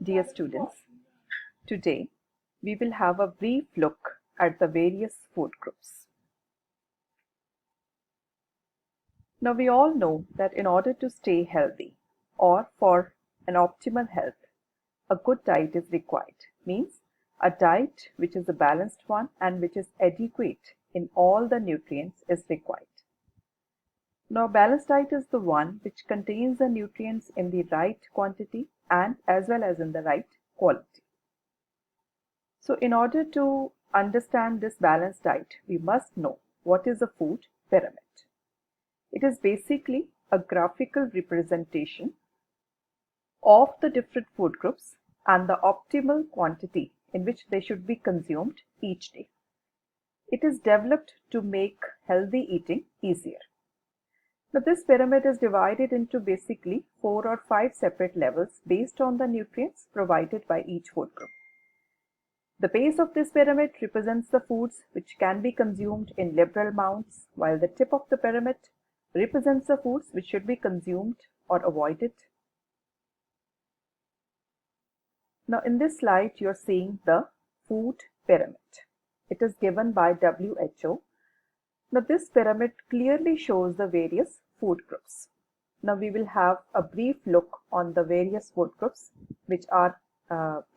Dear students, today we will have a brief look at the various food groups. Now we all know that in order to stay healthy or for an optimal health, a good diet is required. Means a diet which is a balanced one and which is adequate in all the nutrients is required. Now balanced diet is the one which contains the nutrients in the right quantity and as well as in the right quality. So in order to understand this balanced diet, we must know what is a food pyramid. It is basically a graphical representation of the different food groups and the optimal quantity in which they should be consumed each day. It is developed to make healthy eating easier. Now this pyramid is divided into basically 4 or 5 separate levels based on the nutrients provided by each food group. The base of this pyramid represents the foods which can be consumed in liberal amounts, while the tip of the pyramid represents the foods which should be consumed or avoided. Now in this slide you are seeing the food pyramid. It is given by WHO. Now this pyramid clearly shows the various food groups. Now we will have a brief look on the various food groups which are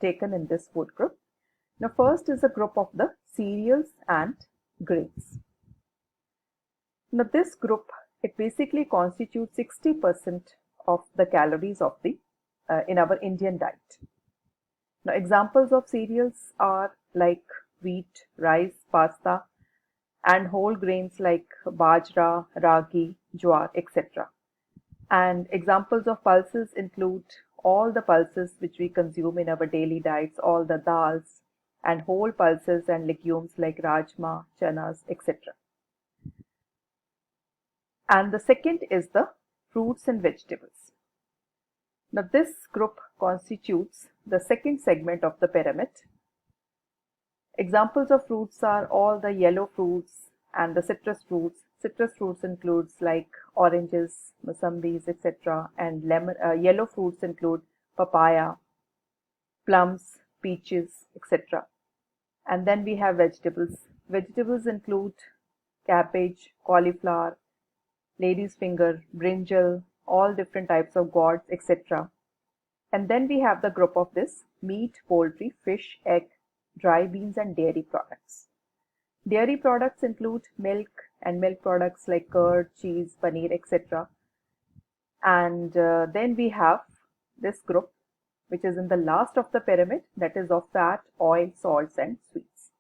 taken in this food group. Now first is a group of the cereals and grains. Now this group, it basically constitutes 60% of the calories of the in our Indian diet. Now examples of cereals are like wheat, rice, pasta, and whole grains like bajra, ragi, jowar, etc. And examples of pulses include all the pulses which we consume in our daily diets, all the dals and whole pulses and legumes like rajma, chanas, etc. And the second is the fruits and vegetables. Now this group constitutes the second segment of the pyramid. Examples of fruits are all the yellow fruits and the citrus fruits. Citrus fruits includes like oranges, musambis, etc. And yellow fruits include papaya, plums, peaches, etc. And then we have vegetables. Vegetables include cabbage, cauliflower, lady's finger, brinjal, all different types of gourds, etc. And then we have the group of this meat, poultry, fish, egg, dry beans and dairy products. Dairy products include milk and milk products like curd, cheese, paneer, etc. And then we have this group which is in the last of the pyramid, that is of fat, oil, salts and sweets.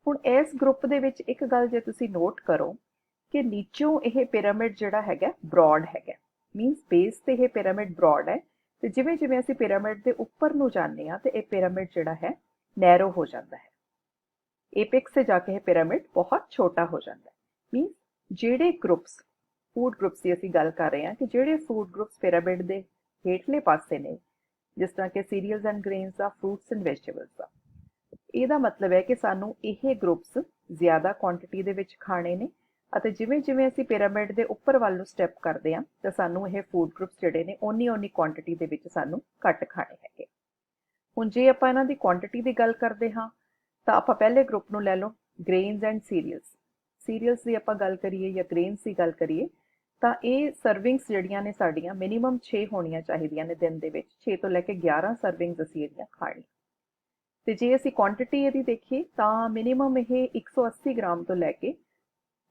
ਹੁਣ ਇਸ group ਦੇ ਵਿੱਚ ਇੱਕ ਗੱਲ ਜੇ ਤੁਸੀਂ note ਕਰੋ ਕਿ ਨੀਚੋਂ ਇਹ ਪਿਰਾਮਿਡ ਜਿਹੜਾ ਹੈਗਾ ਬ੍ਰੌਡ ਹੈਗਾ, ਮੀਨਸ ਬੇਸ ਤੇ ਇਹ ਪਿਰਾਮਿਡ ਬ੍ਰੌਡ ਹੈ ਤੇ ਜਿਵੇਂ ਜਿਵੇਂ ਅਸੀਂ ਪਿਰਾਮਿਡ ਦੇ ਉੱਪਰ ਨੂੰ ਜਾਂਦੇ ਆ ਤੇ ਇਹ ਪਿਰਾਮਿਡ ਜਿਹੜਾ ਹੈ ਨੈਰੋ ਹੋ ਜਾਂਦਾ ਹੈ। एपेक्स से जाके यह पिरामिड बहुत छोटा हो जाता है। मीन ਜਿਹੜੇ ग्रुप्स फूड ग्रुप्स की ਅਸੀਂ ਗੱਲ ਕਰ ਰਹੇ ਹਾਂ ਕਿ ਜਿਹੜੇ फूड ग्रुप्स पिरामिड ਦੇ ਹੇਠਲੇ ਪਾਸੇ ਨੇ, ਜਿਸ ਤਰ੍ਹਾਂ ਕਿ ਸੀਰੀਅਲਸ ਐਂਡ ਗ੍ਰੇਨਸ ਦਾ, ਫਰੂਟਸ ਐਂਡ ਵੈਜੀਟੇਬਲਸ ਦਾ, ਇਹਦਾ ਮਤਲਬ ਹੈ ਕਿ ਸਾਨੂੰ ਇਹ ਗਰੁੱਪਸ ਜ਼ਿਆਦਾ ਕੁਆਂਟੀਟੀ ਦੇ ਵਿੱਚ ਖਾਣੇ ਨੇ ਅਤੇ ਜਿਵੇਂ ਜਿਵੇਂ ਅਸੀਂ ਪਿਰਾਮਿਡ ਦੇ ਉੱਪਰ ਵੱਲ ਨੂੰ ਸਟੈਪ ਕਰਦੇ ਹਾਂ ਤਾਂ ਸਾਨੂੰ ਇਹ ਫੂਡ ਗਰੁੱਪਸ ਜਿਹੜੇ ਨੇ ਓਨੀ ਕੁਆਂਟੀਟੀ ਦੇ ਵਿੱਚ ਸਾਨੂੰ ਘੱਟ ਖਾਣੇ ਹੈਗੇ। ਹੁਣ ਜੇ ਆਪਾਂ ਇਹਨਾਂ ਦੀ ਕੁਆਂਟੀਟੀ ਦੀ ਗੱਲ ਕਰਦੇ ਹਾਂ ਤਾਂ ਆਪਾਂ ਪਹਿਲੇ ਗਰੁੱਪ ਨੂੰ ਲੈ ਲਓ ਗ੍ਰੇਨਸ ਐਂਡ ਸੀਰੀਅਲਸ। ਸੀਰੀਅਲਸ ਦੀ ਆਪਾਂ ਗੱਲ ਕਰੀਏ ਜਾਂ ਗ੍ਰੇਨਸ ਦੀ ਗੱਲ ਕਰੀਏ ਤਾਂ ਇਹ ਸਰਵਿੰਗਸ ਜਿਹੜੀਆਂ ਨੇ ਸਾਡੀਆਂ ਮਿਨੀਮਮ 6 ਹੋਣੀਆਂ ਚਾਹੀਦੀਆਂ ਨੇ ਦਿਨ ਦੇ ਵਿੱਚ। 6 ਤੋਂ ਲੈ ਕੇ 11 ਸਰਵਿੰਗਸ ਅਸੀਂ ਇਹਦੀਆਂ ਖਾਣੀਆਂ। ਤੇ ਜੇ ਅਸੀਂ ਕੁਆਂਟੀਟੀ ਇਹਦੀ ਦੇਖੀਏ ਤਾਂ ਮਿਨੀਮਮ ਇਹ 180 ਗ੍ਰਾਮ ਤੋਂ ਲੈ ਕੇ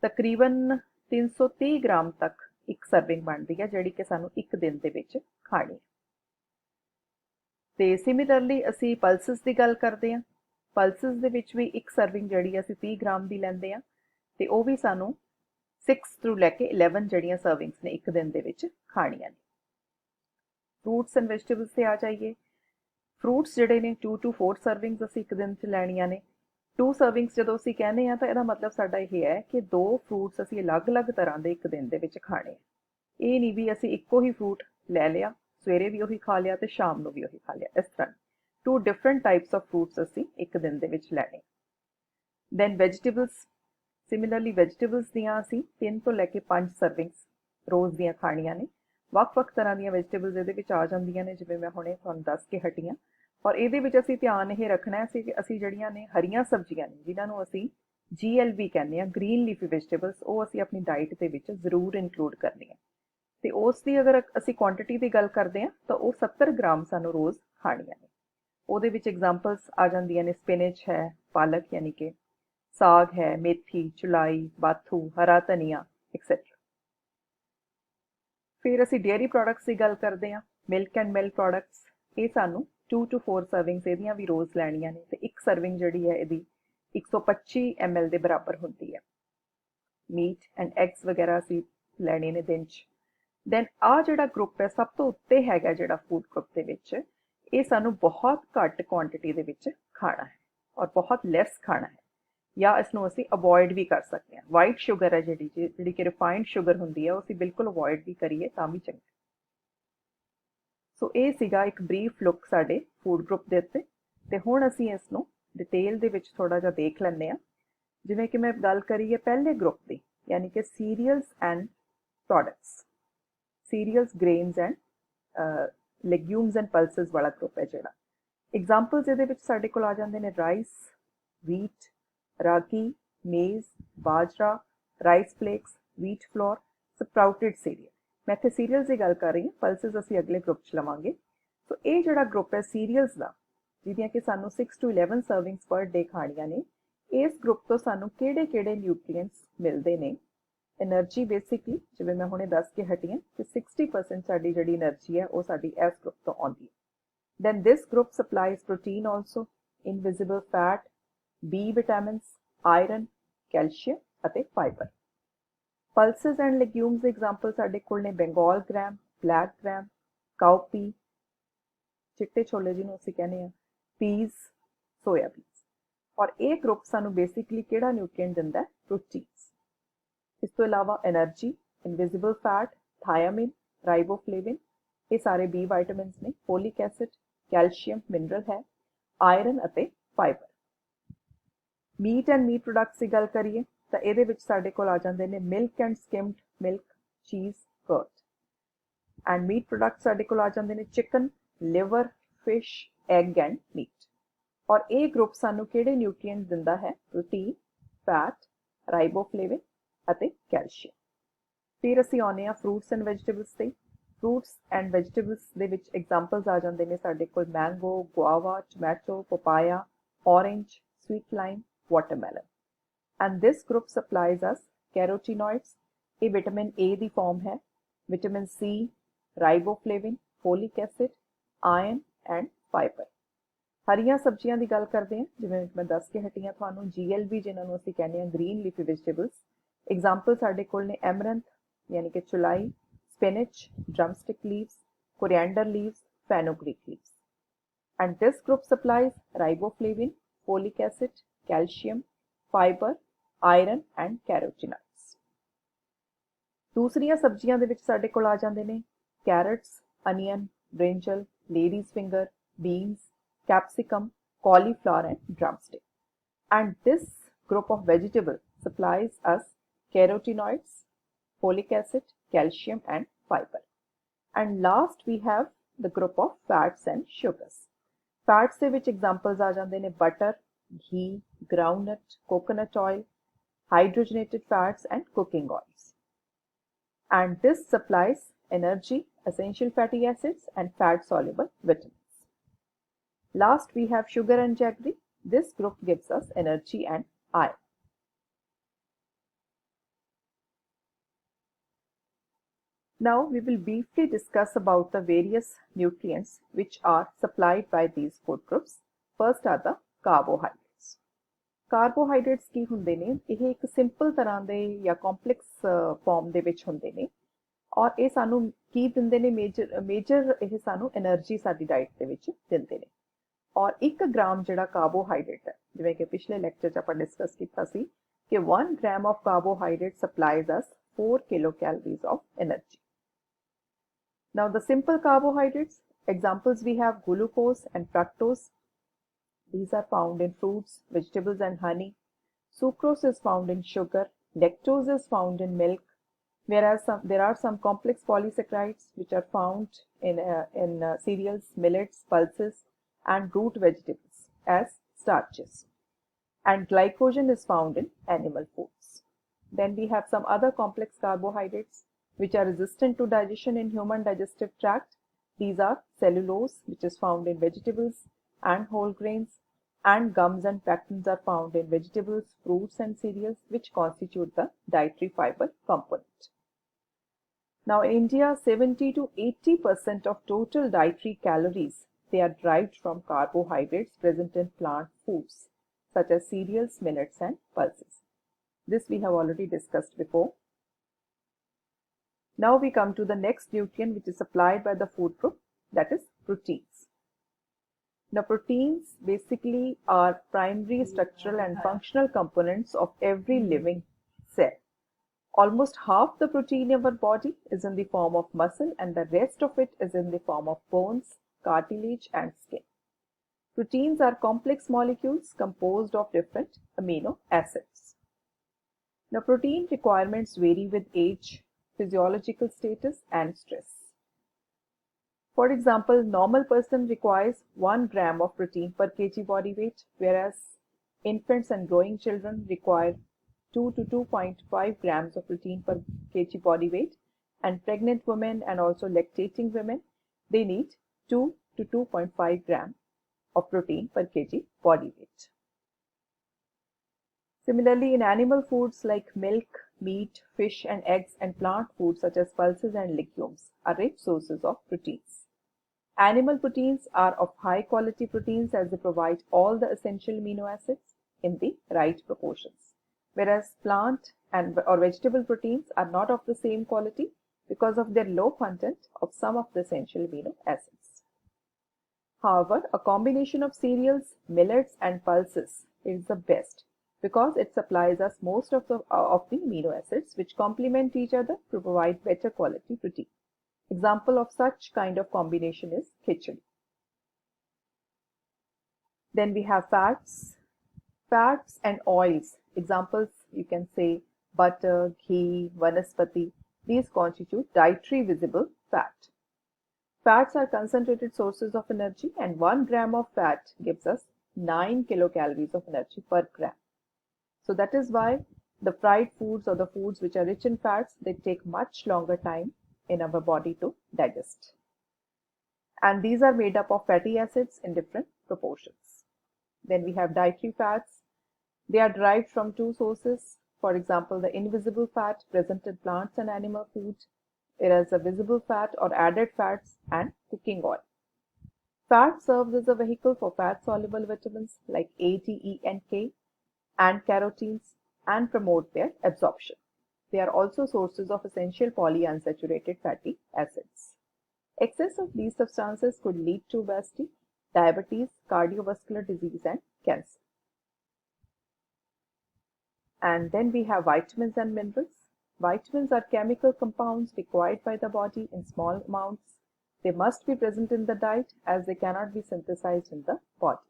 ਤਕਰੀਬਨ 330 ਗ੍ਰਾਮ ਤੱਕ ਇੱਕ ਸਰਵਿੰਗ ਬਣਦੀ ਹੈ ਜਿਹੜੀ ਕਿ ਸਾਨੂੰ ਇੱਕ ਦਿਨ ਦੇ ਵਿੱਚ ਖਾਣੀ ਹੈ। ਤੇ ਸਿਮਿਲਰਲੀ ਅਸੀਂ ਪਲਸਸ ਦੀ ਗੱਲ ਕਰਦੇ ਹਾਂ। ਪਲਸਸ ਦੇ ਵਿੱਚ ਵੀ ਇੱਕ ਸਰਵਿੰਗ ਜਿਹੜੀ ਅਸੀਂ 30 ਗ੍ਰਾਮ ਦੀ ਲੈਂਦੇ ਹਾਂ ਤੇ ਉਹ ਵੀ ਸਾਨੂੰ 6 ਤੋਂ ਲੈ ਕੇ 11 ਜਿਹੜੀਆਂ ਸਰਵਿੰਗਸ ਨੇ ਇੱਕ ਦਿਨ ਦੇ ਵਿੱਚ ਖਾਣੀਆਂ ਨੇ। ਫਰੂਟਸ ਐਂਡ ਵੈਜੀਟੇਬਲਸ ਤੇ ਆ ਜਾਈਏ। ਫਰੂਟਸ ਜਿਹੜੇ ਨੇ 2 ਤੋਂ 4 ਸਰਵਿੰਗਸ ਅਸੀਂ ਇੱਕ ਦਿਨ 'ਚ ਲੈਣੀਆਂ ਨੇ। 2 ਸਰਵਿੰਗਸ ਜਦੋਂ ਅਸੀਂ ਕਹਿੰਦੇ ਹਾਂ ਤਾਂ ਇਹਦਾ ਮਤਲਬ ਸਾਡਾ ਇਹ ਹੈ ਕਿ 2 ਫਰੂਟਸ ਅਸੀਂ ਅਲੱਗ-ਅਲੱਗ ਤਰ੍ਹਾਂ ਦੇ ਇੱਕ ਦਿਨ ਦੇ ਵਿੱਚ ਖਾਣੇ। ਇਹ ਨਹੀਂ ਵੀ ਅਸੀਂ ਇੱਕੋ ਹੀ ਫਰੂਟ ਲੈ ਲਿਆ, ਸਵੇਰੇ ਵੀ ਉਹੀ ਖਾ ਲਿਆ ਤੇ ਸ਼ਾਮ ਨੂੰ ਵੀ ਉਹੀ ਖਾ ਲਿਆ, ਇਸ ਤਰ੍ਹਾਂ। 2 different types of fruits ਅਸੀਂ ਇੱਕ ਦਿਨ ਦੇ ਵਿੱਚ ਲੈਣੇ। ਦੈਨ ਵੈਜੀਟੇਬਲਸ, ਸਿਮਿਲਰਲੀ ਵੈਜੀਟੇਬਲਸ ਦੀਆਂ ਅਸੀਂ 3 ਤੋਂ ਲੈ ਕੇ 5 ਸਰਵਿੰਗਸ ਰੋਜ਼ ਦੀਆਂ ਖਾਣੀਆਂ ਨੇ। ਵੱਖ-ਵੱਖ ਤਰ੍ਹਾਂ ਦੀਆਂ ਵੈਜੀਟੇਬਲਸ ਇਹਦੇ ਵਿੱਚ ਆ ਜਾਂਦੀਆਂ ਨੇ, ਜਿਵੇਂ ਮੈਂ ਹੁਣੇ ਤੁਹਾਨੂੰ ਦੱਸ ਕੇ ਹਟੀ ਹਾਂ। ਔਰ ਇਹਦੇ ਵਿੱਚ ਅਸੀਂ ਧਿਆਨ ਇਹ ਰੱਖਣਾ ਹੈ ਕਿ ਅਸੀਂ ਜਿਹੜੀਆਂ ਨੇ ਹਰੀਆਂ ਸਬਜ਼ੀਆਂ ਨੇ, ਜਿਨ੍ਹਾਂ ਨੂੰ ਅਸੀਂ GLB ਕਹਿੰਦੇ ਹਾਂ, ਗ੍ਰੀਨ ਲੀਫੀ ਵੈਜੀਟੇਬਲਸ, ਉਹ ਅਸੀਂ ਆਪਣੀ ਡਾਈਟ ਦੇ ਵਿੱਚ ਜ਼ਰੂਰ ਇਨਕਲੂਡ ਕਰਨੀਆਂ। ਤੇ ਉਸ ਦੀ ਅਗਰ ਅਸੀਂ ਕੁਆਂਟੀਟੀ ਦੀ ਗੱਲ ਕਰਦੇ ਹਾਂ ਤਾਂ ਉਹ 70 ਗ੍ਰਾਮ ਸਾਨੂੰ ਰੋਜ਼ ਖਾਣੀਆਂ ਨੇ। ਉਹਦੇ ਵਿੱਚ ਐਗਜ਼ਾਮਪਲਸ ਆ ਜਾਂਦੀਆਂ ਨੇ, ਸਪਿਨਚ ਹੈ, ਪਾਲਕ ਯਾਨੀ ਕਿ ਸਾਗ ਹੈ, ਮੇਥੀ, ਚੁਲਾਈ, ਬਾਥੂ, ਹਰਾ ਧਨੀਆ ਐਕਸੈਟਰਾ। ਫਿਰ ਅਸੀਂ ਡੇਅਰੀ ਪ੍ਰੋਡਕਟਸ ਦੀ ਗੱਲ ਕਰਦੇ ਹਾਂ, ਮਿਲਕ ਐਂਡ ਮਿਲਕ ਪ੍ਰੋਡਕਟਸ। ਇਹ ਸਾਨੂੰ 2 to 4 ਸਰਵਿੰਗਸ ਇਹਦੀਆਂ ਵੀ ਰੋਜ਼ ਲੈਣੀਆਂ ਨੇ, ਤੇ ਇੱਕ ਸਰਵਿੰਗ ਜਿਹੜੀ ਹੈ ਇਹਦੀ 125 ml ਦੇ ਬਰਾਬਰ ਹੁੰਦੀ ਹੈ। ਮੀਟ ਐਂਡ ਐਗਸ ਵਗੈਰਾ ਅਸੀਂ ਲੈਣੇ ਨੇ ਦਿਨ 'ਚ। ਦੈਨ ਆਹ ਜਿਹੜਾ ਗਰੁੱਪ ਹੈ ਸਭ ਤੋਂ ਉੱਤੇ ਹੈਗਾ ਜਿਹੜਾ ਫੂਡ ਗਰੁੱਪ ਦੇ ਵਿੱਚ, ਇਹ ਸਾਨੂੰ ਬਹੁਤ ਘੱਟ ਕੁਆਂਟੀਟੀ ਦੇ ਵਿੱਚ ਖਾਣਾ ਹੈ ਔਰ ਬਹੁਤ ਲੈਸ ਖਾਣਾ ਹੈ, ਜਾਂ ਇਸ ਨੂੰ ਅਸੀਂ ਅਵੋਇਡ ਵੀ ਕਰ ਸਕਦੇ ਹਾਂ। ਵਾਈਟ ਸ਼ੂਗਰ ਹੈ ਜਿਹੜੀ ਕਿ ਰਿਫਾਈਨਡ ਸ਼ੂਗਰ ਹੁੰਦੀ ਹੈ, ਉਹ ਅਸੀਂ ਬਿਲਕੁਲ ਅਵੋਇਡ ਵੀ ਕਰੀਏ ਤਾਂ ਵੀ ਚੰਗਾ। ਸੋ ਇਹ ਸੀਗਾ ਇੱਕ ਬਰੀਫ ਲੁੱਕ ਸਾਡੇ ਫੂਡ ਗਰੁੱਪ ਦੇ ਉੱਤੇ। ਤੇ ਹੁਣ ਅਸੀਂ ਇਸ ਨੂੰ ਡਿਟੇਲ ਦੇ ਵਿੱਚ ਥੋੜਾ ਜਿਹਾ ਦੇਖ ਲੈਂਦੇ ਹਾਂ। ਜਿਵੇਂ ਕਿ ਮੈਂ ਗੱਲ ਕਰੀਏ ਪਹਿਲੇ ਗਰੁੱਪ ਦੀ, ਯਾਨੀ ਕਿ cereals and products, cereals, grains and legumes and pulses ਵਾਲਾ ਗਰੁੱਪ ਹੈ ਜਿਹੜਾ। ਐਗਜ਼ਾਮਪਲਸ ਇਹਦੇ ਵਿੱਚ ਸਾਡੇ ਕੋਲ ਆ ਜਾਂਦੇ ਨੇ rice, wheat, ragi, maize, bajra, rice flakes, wheat flour, sprouted cereal. ਮੈਂ ਇੱਥੇ ਸੀਰੀਅਲਸ ਦੀ ਗੱਲ ਕਰ ਰਹੀ ਹਾਂ, ਪਲਸਿਸ ਅਸੀਂ ਅਗਲੇ ਗਰੁੱਪ 'ਚ ਲਵਾਂਗੇ। ਸੋ ਇਹ ਜਿਹੜਾ ਗਰੁੱਪ ਹੈ ਸੀਰੀਅਲਸ ਦਾ, ਜਿਹਦੀਆਂ ਕਿ ਸਾਨੂੰ 6 to 11 ਸਰਵਿੰਗਸ ਪਰ ਡੇ ਖਾਣੀਆਂ ਨੇ, ਇਸ ਗਰੁੱਪ ਤੋਂ ਸਾਨੂੰ ਕਿਹੜੇ ਨਿਊਟ੍ਰੀਐਂਟਸ ਮਿਲਦੇ ਨੇ। એનર્ਜੀ ਬੇਸਿਕਲੀ, ਜਿਵੇਂ ਮੈਂ ਹੁਣੇ ਦੱਸ ਕੇ ਹਟੀ ਹਾਂ ਕਿ 60% ਸਾਡੀ ਜਿਹੜੀ એનર્ਜੀ ਹੈ ਉਹ ਸਾਡੀ ਇਸ ਗਰੁੱਪ ਤੋਂ ਆਉਂਦੀ ਹੈ। Then this group supplies protein also, invisible fat, B vitamins, iron, calcium ਅਤੇ ਫਾਈਬਰ। ਪਲਸਿਸ ਐਂਡ ਲੈਗਿਊਮਸ ਦੇ ਐਗਜ਼ਾਮਪਲ ਸਾਡੇ ਕੋਲ ਨੇ Bengal gram, black gram, cowpea, ਚਿੱਟੇ ਛੋਲੇ ਜਿਹਨੂੰ ਅਸੀਂ ਕਹਿੰਦੇ ਹਾਂ, ਪੀਜ਼, ਸੋਇਆਬੀਨਸ। ਔਰ ਇਹ ਗਰੁੱਪ ਸਾਨੂੰ ਬੇਸਿਕਲੀ ਕਿਹੜਾ ਨਿਊਟ੍ਰੀਐਂਟ ਦਿੰਦਾ ਹੈ? ਪ੍ਰੋਟੀਨਸ। ਇਸ ਤੋਂ ਇਲਾਵਾ energy, invisible fat, thiamine, riboflavin, ਇਹ ਸਾਰੇ B ਵਿਟਾਮਿਨਸ ਨੇ, ਫੋਲਿਕ ਐਸਿਡ, ਕੈਲਸ਼ੀਅਮ ਮਿਨਰਲ ਹੈ, ਆਇਰਨ ਅਤੇ fibre. Meat and meat products ਦੀ ਗੱਲ ਕਰੀਏ ਤਾਂ ਇਹਦੇ ਵਿੱਚ ਸਾਡੇ ਕੋਲ ਆ ਜਾਂਦੇ ਨੇ ਮਿਲਕ ਐਂਡ ਸਕਿਮਡ ਮਿਲਕ, ਚੀਜ਼, ਕਰਡ। ਐਂਡ ਮੀਟ ਪ੍ਰੋਡਕਟਸ ਸਾਡੇ ਕੋਲ ਆ ਜਾਂਦੇ ਨੇ chicken, liver, fish, egg and meat. ਔਰ ਇਹ ਗਰੁੱਪ ਸਾਨੂੰ ਕਿਹੜੇ ਨਿਊਟ੍ਰੀਐਂਟ ਦਿੰਦਾ ਹੈ? ਪ੍ਰੋਟੀਨ, ਫੈਟ, ਰਾਈਬੋਫਲੇਵਿਨ ਅਤੇ ਕੈਲਸ਼ੀਅਮ। ਫਿਰ ਅਸੀਂ ਆਉਂਦੇ ਹਾਂ ਫਰੂਟਸ ਐਂਡ ਵੈਜੀਟੇਬਲਸ ਤੇ। ਫਰੂਟਸ ਐਂਡ ਵੈਜੀਟੇਬਲਸ ਦੇ ਵਿੱਚ ਐਗਜ਼ਾਮਪਲਸ ਆ ਜਾਂਦੇ ਨੇ ਸਾਡੇ ਕੋਲ mango, ਗੁਆਵਾ, tomato, ਪਪਾਇਆ, orange, sweet lime, watermelon. And this group supplies us carotenoids, ਇਹ ਵਿਟਾਮਿਨ A ਦੀ ਫਾਰਮ ਹੈ, vitamin C, riboflavin, folic acid, iron and fibre. ਹਰੀਆਂ ਸਬਜ਼ੀਆਂ ਦੀ ਗੱਲ ਕਰਦੇ ਹਾਂ, ਜਿਵੇਂ ਮੈਂ ਦੱਸ ਕੇ ਹਟੀ ਹਾਂ ਤੁਹਾਨੂੰ, GLB ਜਿਹਨਾਂ ਨੂੰ ਅਸੀਂ ਕਹਿੰਦੇ ਹਾਂ ਗ੍ਰੀਨ ਲੀਫੀ ਵੈਜੀਟੇਬਲਸ। ਐਗਜ਼ਾਮਪਲ ਸਾਡੇ ਕੋਲ ਨੇ ਐਮਰੰਥ ਯਾਨੀ ਕਿ ਚੁਲਾਈ, spinach, drumstick leaves, coriander leaves, fenugreek leaves. And this group supplies riboflavin, folic acid, calcium, fiber, iron and carotenoids. ਦੂਸਰੀਆਂ ਸਬਜ਼ੀਆਂ ਦੇ ਵਿੱਚ ਸਾਡੇ ਕੋਲ ਆ ਜਾਂਦੇ ਨੇ carrots, onion, brinjal, ladies finger, beans, capsicum, cauliflower and drumstick. And this group of vegetables supplies us carotenoids, folic acid, calcium and fiber. And last we have the group of fats and sugars. Fats ਦੇ ਵਿੱਚ examples ਆ ਜਾਂਦੇ ਨੇ butter, ਘੀ, groundnut, coconut oil, hydrogenated fats and cooking oils. And this supplies energy, essential fatty acids and fat soluble vitamins. Last we have sugar and jaggery. This group gives us energy and iron. Now we will briefly discuss about the various nutrients which are supplied by these food groups. First are the carbohydrates. Carbohydrates ਕੀ ਹੁੰਦੇ ਨੇ? ਇਹ ਇੱਕ simple ਤਰ੍ਹਾਂ ਦੇ ਜਾਂ complex farm ਦੇ ਵਿੱਚ ਹੁੰਦੇ ਨੇ, ਔਰ ਇਹ ਸਾਨੂੰ ਕੀ ਦਿੰਦੇ ਨੇ? ਮੇਜਰ ਇਹ ਸਾਨੂੰ એનર્ਜੀ ਸਾਡੀ ਡਾਈਟ ਦੇ ਵਿੱਚ ਦਿੰਦੇ ਨੇ। ਔਰ 1 ਗ੍ਰਾਮ ਜਿਹੜਾ ਕਾਰਬੋਹਾਈਡਰੇਟ ਹੈ, ਜਿਵੇਂ ਕਿ ਪਿਛਲੇ ਲੈਕਚਰ 'ਚ ਆਪਾਂ ਡਿਸਕਸ ਕੀਤਾ ਸੀ ਕਿ 1 gram of carbohydrate supplies us 4 kilocalories of energy. Now the simple carbohydrates, examples we have glucose and fructose. These are found in fruits, vegetables and honey. Sucrose is found in sugar. Lactose is found in milk. whereas there are some complex polysaccharides which are found in cereals, millets, pulses, and root vegetables as starches. And glycogen is found in animal foods. Then we have some other complex carbohydrates which are resistant to digestion in human digestive tract. These are cellulose, which is found in vegetables and whole grains, and gums and pectins are found in vegetables, fruits, and cereals, which constitute the dietary fiber component. Now, in India, 70 to 80% of total dietary calories, they are derived from carbohydrates present in plant foods, such as cereals, millets, and pulses. This we have already discussed before. Now we come to the next nutrient which is supplied by the food group, that is proteins. Now, proteins basically are primary structural and functional components of every living cell. Almost half the protein in our body is in the form of muscle, and the rest of it is in the form of bones, cartilage, and skin. Proteins are complex molecules composed of different amino acids. Now, protein requirements vary with age, physiological status, and stress. For example, normal person requires 1 gram of protein per kg body weight, whereas infants and growing children require 2 to 2.5 grams of protein per kg body weight, and pregnant women and also lactating women, they need 2 to 2.5 grams of protein per kg body weight. Similarly, in animal foods like milk, meat, fish, and eggs, and plant foods such as pulses and legumes are rich sources of proteins. Animal proteins are of high quality proteins as they provide all the essential amino acids in the right proportions, whereas plant and or vegetable proteins are not of the same quality because of their low content of some of the essential amino acids. However, a combination of cereals, millets, and pulses is the best because it supplies us most of the amino acids which complement each other to provide better quality protein. Example of such kind of combination is khichdi. Then we have fats. Fats and oils. Examples you can say butter, ghee, vanaspati. These constitute dietary visible fat. Fats are concentrated sources of energy, and 1 gram of fat gives us 9 kilocalories of energy per gram. So that is why the fried foods or the foods which are rich in fats, they take much longer time in our body to digest. And these are made up of fatty acids in different proportions. Then we have dietary fats. They are derived from 2 sources. For example, the invisible fat present in plants and animal foods, whereas the visible fat or added fats and cooking oil. Fat serves as a vehicle for fat-soluble vitamins like A, D, E, and K, and carotenes, and promote their absorption. They are also sources of essential polyunsaturated fatty acids. Excess of these substances could lead to obesity, diabetes, cardiovascular disease, and cancer. And then we have vitamins and minerals. Vitamins are chemical compounds required by the body in small amounts. They must be present in the diet as they cannot be synthesized in the body.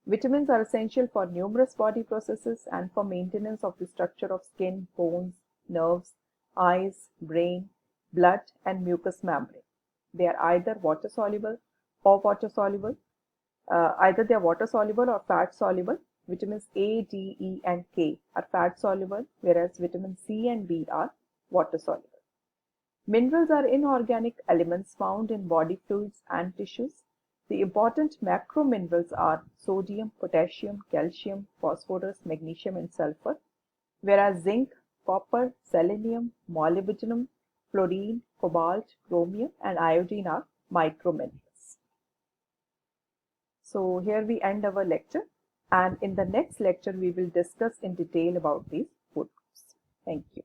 Vitamins are essential for numerous body processes and for maintenance of the structure of skin, bones, nerves, eyes, brain, blood, and mucous membrane. They are either water soluble or fat soluble. Vitamins A, D, E, and K are fat soluble, whereas vitamins C and B are water soluble. Minerals are inorganic elements found in body fluids and tissues. The important macrominerals are sodium, potassium, calcium, phosphorus, magnesium, and sulfur, whereas zinc, copper, selenium, molybdenum, fluorine, cobalt, chromium, and iodine are microminerals. So here we end our lecture, and in the next lecture we will discuss in detail about these food groups. Thank you.